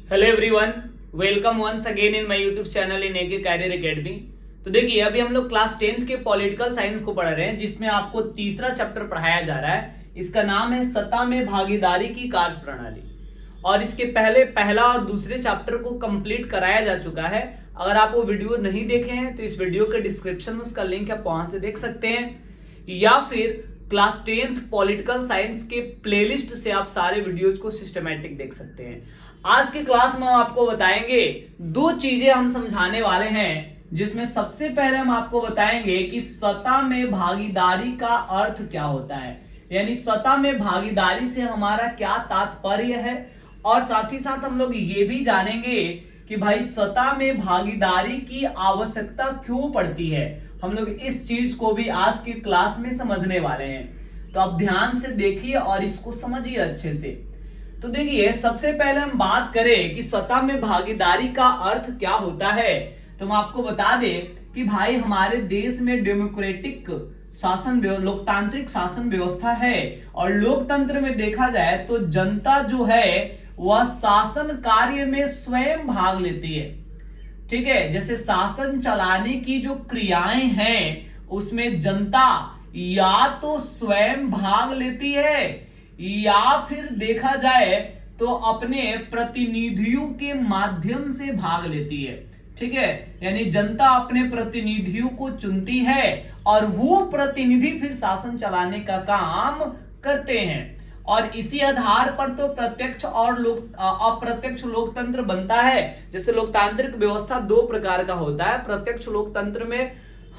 Hello everyone, welcome once again in my YouTube channel in AK career academy. तो देखिए, अभी हम लोग क्लास 10th के पॉलिटिकल साइंस को पढ़ रहे हैं, जिसमें आपको तीसरा चैप्टर पढ़ाया जा रहा है। इसका नाम है सत्ता में भागीदारी की कार्य प्रणाली। और इसके पहले पहला और दूसरे चैप्टर को कंप्लीट कराया जा चुका है। अगर आप वो वीडियो नहीं देखे हैं तो इस वीडियो के डिस्क्रिप्शन में उसका लिंक है, आप वहां से देख सकते हैं, या फिर क्लास 10th पॉलिटिकल साइंस के प्लेलिस्ट से आप सारे वीडियोज को सिस्टमैटिक देख सकते हैं। आज की क्लास में हम आपको बताएंगे दो चीजें हम समझाने वाले हैं, जिसमें सबसे पहले हम आपको बताएंगे कि सत्ता में भागीदारी का अर्थ क्या होता है, यानी सत्ता में भागीदारी से हमारा क्या तात्पर्य है। और साथ ही साथ हम लोग ये भी जानेंगे कि भाई सत्ता में भागीदारी की आवश्यकता क्यों पड़ती है। हम लोग इस चीज को भी आज की क्लास में समझने वाले हैं, तो आप ध्यान से देखिए और इसको समझिए अच्छे से। तो देखिए, सबसे पहले हम बात करें कि सत्ता में भागीदारी का अर्थ क्या होता है, तो हम आपको बता दें कि भाई हमारे देश में डेमोक्रेटिक शासन, लोकतांत्रिक शासन व्यवस्था है। और लोकतंत्र में देखा जाए तो जनता जो है वह शासन कार्य में स्वयं भाग लेती है। ठीक है, जैसे शासन चलाने की जो क्रियाएं हैं उसमें जनता या तो स्वयं भाग लेती है या फिर देखा जाए तो अपने प्रतिनिधियों के माध्यम से भाग लेती है। ठीक है, यानी जनता अपने प्रतिनिधियों को चुनती है और वो प्रतिनिधि फिर शासन चलाने का काम करते हैं। और इसी आधार पर तो प्रत्यक्ष और अप्रत्यक्ष लोकतंत्र बनता है। जैसे लोकतांत्रिक व्यवस्था दो प्रकार का होता है। प्रत्यक्ष लोकतंत्र में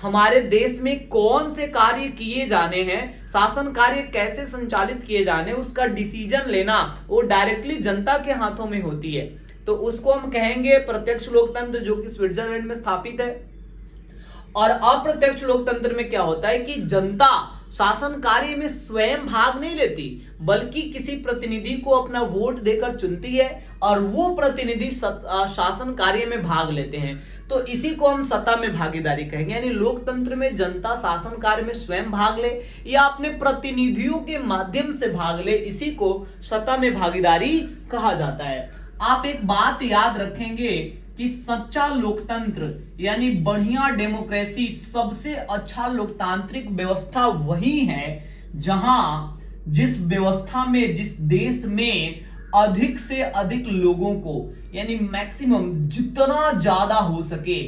हमारे देश में कौन से कार्य किए जाने हैं, शासन कार्य कैसे संचालित किए जाने, उसका डिसीजन लेना वो डायरेक्टली जनता के हाथों में होती है, तो उसको हम कहेंगे प्रत्यक्ष लोकतंत्र, जो कि स्विट्जरलैंड में स्थापित है। और अप्रत्यक्ष लोकतंत्र में क्या होता है कि जनता शासन कार्य में स्वयं भाग नहीं लेती, बल्कि किसी प्रतिनिधि को अपना वोट देकर चुनती है और वो प्रतिनिधि शासन कार्य में भाग लेते हैं। तो इसी को हम सत्ता में भागीदारी कहेंगे। यानी लोकतंत्र में जनता शासन कार्य में स्वयं भाग ले या अपने प्रतिनिधियों के माध्यम से भाग ले, इसी को सत्ता में भागीदारी कहा जाता है। आप एक बात याद रखेंगे कि सच्चा लोकतंत्र यानी बढ़िया डेमोक्रेसी, सबसे अच्छा लोकतांत्रिक व्यवस्था वही है जहां जिस व्यवस्था में, जिस देश में अधिक से अधिक लोगों को, यानी मैक्सिमम जितना ज्यादा हो सके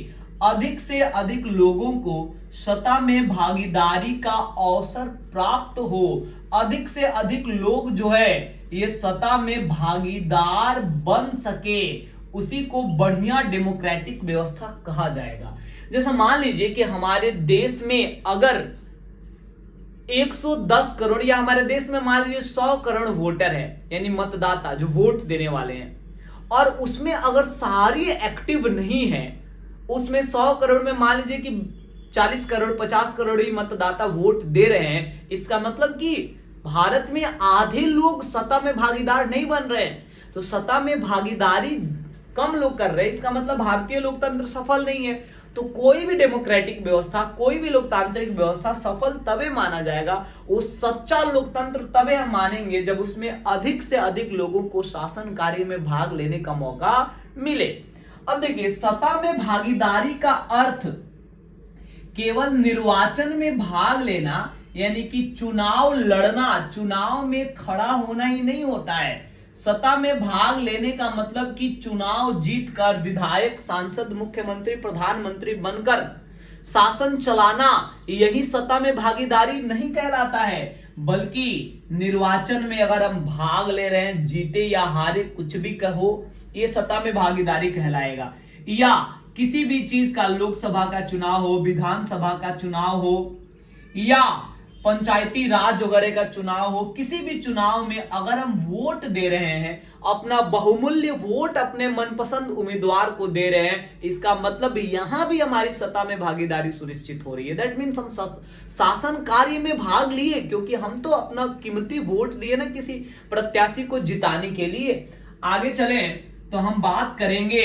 अधिक से अधिक लोगों को सत्ता में भागीदारी का अवसर प्राप्त हो, अधिक से अधिक लोग जो है ये सत्ता में भागीदार बन सके, उसी को बढ़िया डेमोक्रेटिक व्यवस्था कहा जाएगा। जैसे मान लीजिए कि हमारे देश में अगर 110 करोड़ या हमारे देश में मान लीजिए 100 करोड़ वोटर है, यानी मतदाता जो वोट देने वाले हैं, और उसमें अगर सारी एक्टिव नहीं है, उसमें 100 करोड़ में मान लीजिए कि 40 करोड़ 50 करोड़ ही मतदाता वोट दे रहे हैं, इसका मतलब कि भारत में आधे लोग सत्ता में भागीदार नहीं बन रहे हैं। तो सत्ता में भागीदारी कम लोग कर रहे हैं, इसका मतलब भारतीय लोकतंत्र सफल नहीं है। तो कोई भी डेमोक्रेटिक व्यवस्था, कोई भी लोकतांत्रिक व्यवस्था सफल तबे माना जाएगा, वो सच्चा लोकतंत्र तबे हम मानेंगे जब उसमें अधिक से अधिक लोगों को शासन कार्य में भाग लेने का मौका मिले। अब देखिए, सत्ता में भागीदारी का अर्थ केवल निर्वाचन में भाग लेना, यानी कि चुनाव लड़ना, चुनाव में खड़ा होना ही नहीं होता है। सत्ता में भाग लेने का मतलब कि चुनाव जीतकर विधायक, सांसद, मुख्यमंत्री, प्रधानमंत्री बनकर शासन चलाना, यही सत्ता में भागीदारी नहीं कहलाता है। बल्कि निर्वाचन में अगर हम भाग ले रहे हैं, जीते या हारे कुछ भी कहो, ये सत्ता में भागीदारी कहलाएगा। या किसी भी चीज का, लोकसभा का चुनाव हो, विधानसभा का चुनाव हो, या पंचायती राज वगैरह का चुनाव हो, किसी भी चुनाव में अगर हम वोट दे रहे हैं, अपना बहुमूल्य वोट अपने मनपसंद उम्मीदवार को दे रहे हैं, इसका मतलब यहां भी हमारी सत्ता में भागीदारी सुनिश्चित हो रही है। दैट मीन्स हम शासन कार्य में भाग लिए, क्योंकि हम तो अपना कीमती वोट दिए ना किसी प्रत्याशी को जिताने के लिए। आगे चलें तो हम बात करेंगे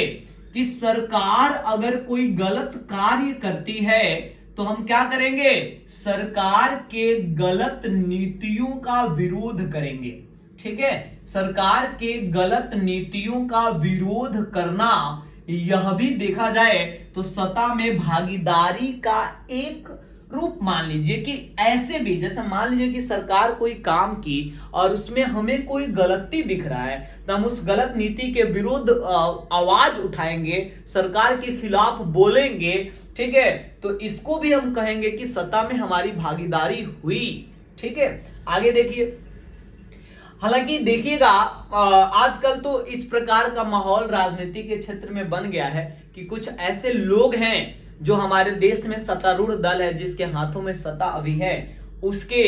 कि सरकार अगर कोई गलत कार्य करती है तो हम क्या करेंगे, सरकार के गलत नीतियों का विरोध करेंगे। ठीक है, सरकार के गलत नीतियों का विरोध करना, यह भी देखा जाए तो सत्ता में भागीदारी का एक रूप मान लीजिए। कि ऐसे भी जैसे मान लीजिए कि सरकार कोई काम की और उसमें हमें कोई गलती दिख रहा है, तो हम उस गलत नीति के विरुद्ध आवाज उठाएंगे, सरकार के खिलाफ बोलेंगे, ठीक है, तो इसको भी हम कहेंगे कि सत्ता में हमारी भागीदारी हुई। ठीक है, आगे देखिए। हालांकि देखिएगा आजकल तो इस प्रकार का माहौल राजनीति के क्षेत्र में बन गया है कि कुछ ऐसे लोग हैं जो हमारे देश में सत्तारूढ़ दल है, जिसके हाथों में सत्ता अभी है, उसके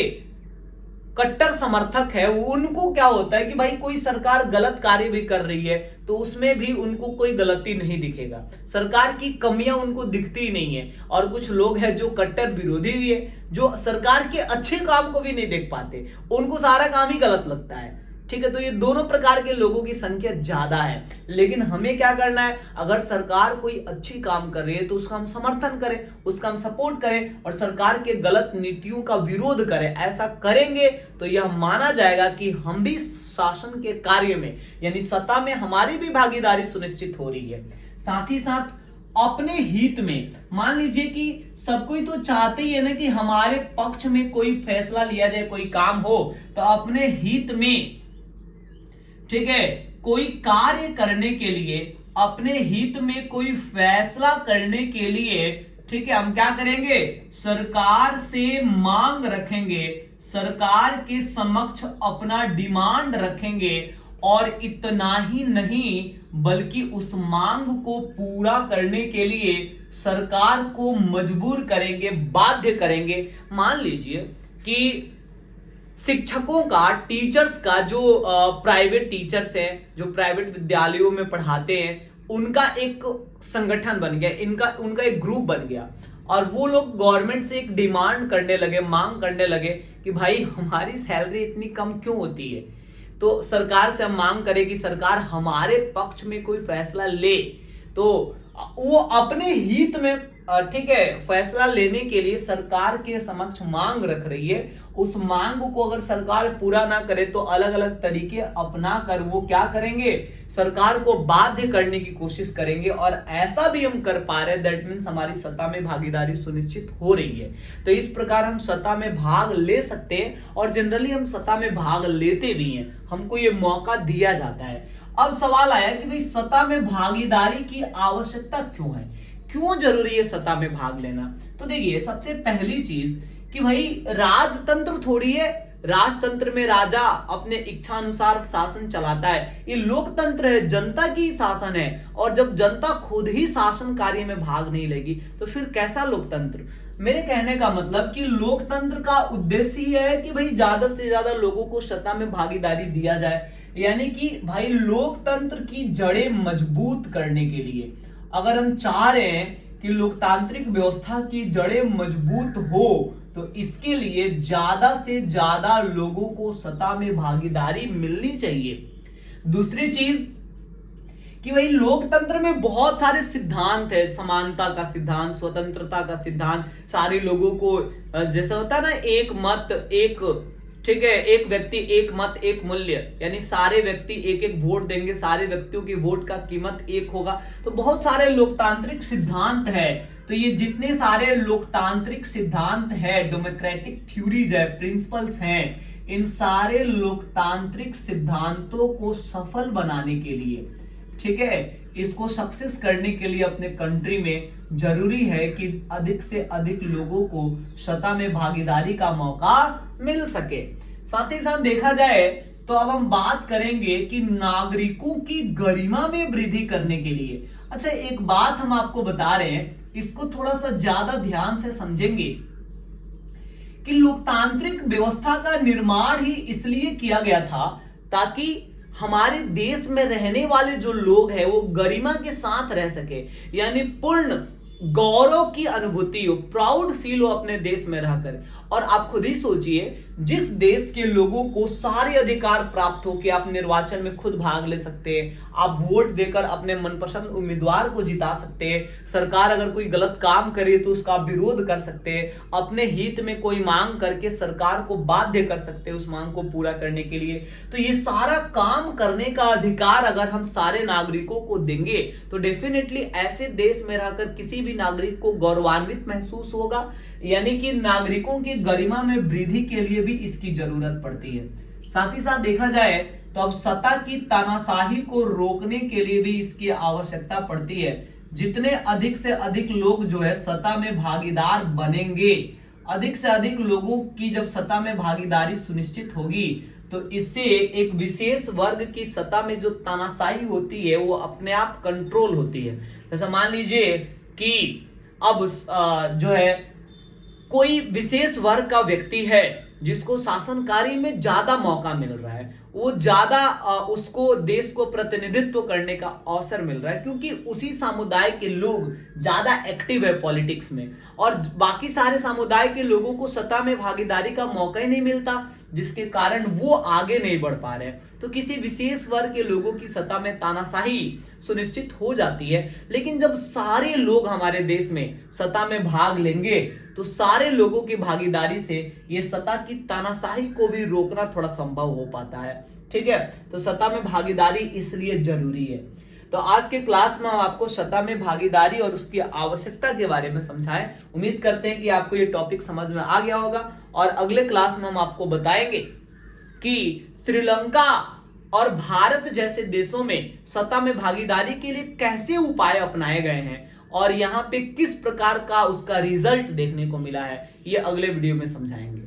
कट्टर समर्थक है। उनको क्या होता है कि भाई कोई सरकार गलत कार्य भी कर रही है तो उसमें भी उनको कोई गलती नहीं दिखेगा, सरकार की कमियां उनको दिखती ही नहीं है। और कुछ लोग हैं जो कट्टर विरोधी भी है, जो सरकार के अच्छे काम को भी नहीं देख पाते, उनको सारा काम ही गलत लगता है। ठीक है, तो ये दोनों प्रकार के लोगों की संख्या ज्यादा है। लेकिन हमें क्या करना है, अगर सरकार कोई अच्छी काम कर रही है तो उसका हम समर्थन करें, उसका हम सपोर्ट करें और सरकार के गलत नीतियों का विरोध करें। ऐसा करेंगे तो यह माना जाएगा कि हम भी शासन के कार्य में यानी सत्ता में हमारी भी भागीदारी सुनिश्चित हो रही है। साथ ही साथ अपने हित में, मान लीजिए कि सब कोई तो चाहते ही है ना कि हमारे पक्ष में कोई फैसला लिया जाए, कोई काम हो, तो अपने हित में, ठीक है, कोई कार्य करने के लिए, अपने हित में कोई फैसला करने के लिए, ठीक है, हम क्या करेंगे, सरकार से मांग रखेंगे, सरकार के समक्ष अपना डिमांड रखेंगे। और इतना ही नहीं बल्कि उस मांग को पूरा करने के लिए सरकार को मजबूर करेंगे, बाध्य करेंगे। मान लीजिए कि शिक्षकों का, टीचर्स का, जो प्राइवेट टीचर्स हैं, जो प्राइवेट विद्यालयों में पढ़ाते हैं, उनका एक संगठन बन गया, उनका एक ग्रुप बन गया और वो लोग गवर्नमेंट से एक डिमांड करने लगे, मांग करने लगे कि भाई हमारी सैलरी इतनी कम क्यों होती है। तो सरकार से हम मांग करें कि सरकार हमारे पक्ष में कोई फैसला ले। तो वो अपने हित में, ठीक है, फैसला लेने के लिए सरकार के समक्ष मांग रख रही है। उस मांग को अगर सरकार पूरा ना करे तो अलग अलग तरीके अपना कर वो क्या करेंगे, सरकार को बाध्य करने की कोशिश करेंगे। और ऐसा भी हम कर पा रहे हैं, दैट मीन्स हमारी सत्ता में भागीदारी सुनिश्चित हो रही है। तो इस प्रकार हम सत्ता में भाग ले सकते हैं और जनरली हम सत्ता में भाग लेते भी हैं, हमको ये मौका दिया जाता है। अब सवाल आया कि भाई सत्ता में भागीदारी की आवश्यकता क्यों है, क्यों जरूरी है सत्ता में भाग लेना। तो देखिए, सबसे पहली चीज कि भाई राजतंत्र थोड़ी है, राजतंत्र में राजा अपने इच्छा अनुसार शासन चलाता है। ये लोकतंत्र है, जनता की शासन है। और जब जनता खुद ही शासन कार्य में भाग नहीं लेगी तो फिर कैसा लोकतंत्र। मेरे कहने का मतलब कि लोकतंत्र का उद्देश्य ही है कि भाई ज्यादा से ज्यादा लोगों को सत्ता में भागीदारी दिया जाए, यानी कि भाई लोकतंत्र की जड़ें मजबूत करने के लिए अगर हम चाह रहे हैं कि लोकतांत्रिक व्यवस्था की जड़ें मजबूत हो तो इसके लिए ज्यादा से ज्यादा लोगों को सत्ता में भागीदारी मिलनी चाहिए। दूसरी चीज कि भाई लोकतंत्र में बहुत सारे सिद्धांत है, समानता का सिद्धांत, स्वतंत्रता का सिद्धांत, सारे लोगों को जैसे होता है ना, एक मत एक, ठीक है, एक व्यक्ति एक मत एक मूल्य, यानी सारे व्यक्ति एक एक वोट देंगे, सारे व्यक्तियों की वोट का कीमत एक होगा। तो बहुत सारे लोकतांत्रिक सिद्धांत है। तो ये जितने सारे लोकतांत्रिक सिद्धांत है, डेमोक्रेटिक थ्योरीज है, प्रिंसिपल्स हैं, इन सारे लोकतांत्रिक सिद्धांतों को सफल बनाने के लिए, ठीक है, इसको सक्सेस करने के लिए अपने कंट्री में जरूरी है कि अधिक से अधिक लोगों को सत्ता में भागीदारी का मौका मिल सके। साथ ही साथ देखा जाए तो अब हम बात करेंगे कि नागरिकों की गरिमा में वृद्धि करने के लिए। अच्छा, एक बात हम आपको बता रहे हैं, इसको थोड़ा सा ज्यादा ध्यान से समझेंगे कि लोकतांत्रिक व्यवस्था का निर्माण ही इसलिए किया गया था ताकि हमारे देश में रहने वाले जो लोग हैं वो गरिमा के साथ रह सके, यानी पूर्ण गौरव की अनुभूति हो, प्राउड फील हो अपने देश में रहकर। और आप खुद ही सोचिए, जिस देश के लोगों को सारे अधिकार प्राप्त हो कि आप निर्वाचन में खुद भाग ले सकते हैं, आप वोट देकर अपने मनपसंद उम्मीदवार को जिता सकते हैं, सरकार अगर कोई गलत काम करे तो उसका विरोध कर सकते हैं, अपने हित में कोई मांग करके सरकार को बाध्य कर सकते हैं उस मांग को पूरा करने के लिए। तो ये सारा काम करने का अधिकार अगर हम सारे नागरिकों को देंगे तो डेफिनेटली ऐसे देश में रहकर किसी भी नागरिक को गौरवान्वित महसूस होगा। यानी कि नागरिकों की गरिमा में वृद्धि के लिए भी इसकी जरूरत पड़ती है। साथ ही साथ देखा जाए तो अब सत्ता की तानाशाही को रोकने के लिए भी इसकी आवश्यकता पड़ती है। जितने अधिक से अधिक लोग जो है सत्ता में भागीदार बनेंगे, अधिक से अधिक लोगों की जब सत्ता में भागीदारी सुनिश्चित होगी तो इससे एक विशेष वर्ग की सत्ता में जो तानाशाही होती है वो अपने आप कंट्रोल होती है। जैसे मान लीजिए कि अब जो है कोई विशेष वर्ग का व्यक्ति है जिसको शासन कार्य में ज्यादा मौका मिल रहा है, वो ज्यादा उसको देश को प्रतिनिधित्व करने का अवसर मिल रहा है क्योंकि उसी समुदाय के लोग ज्यादा एक्टिव है पॉलिटिक्स में, और बाकी सारे समुदाय के लोगों को सत्ता में भागीदारी का मौका ही नहीं मिलता, जिसके कारण वो आगे नहीं बढ़ पा रहे हैं। तो किसी विशेष वर्ग के लोगों की सत्ता में तानाशाही सुनिश्चित हो जाती है। लेकिन जब सारे लोग हमारे देश में सत्ता में भाग लेंगे तो सारे लोगों की भागीदारी से ये सत्ता की तानाशाही को भी रोकना थोड़ा संभव हो पाता है। ठीक है, तो सत्ता में भागीदारी इसलिए जरूरी है। तो आज के क्लास में हम आपको सत्ता में भागीदारी और उसकी आवश्यकता के बारे में समझाएं। उम्मीद करते हैं कि आपको ये टॉपिक समझ में आ गया होगा, और अगले क्लास में हम आपको बताएंगे कि श्रीलंका और भारत जैसे देशों में सत्ता में भागीदारी के लिए कैसे उपाय अपनाए गए हैं और यहाँ पे किस प्रकार का उसका रिजल्ट देखने को मिला है, ये अगले वीडियो में समझाएंगे।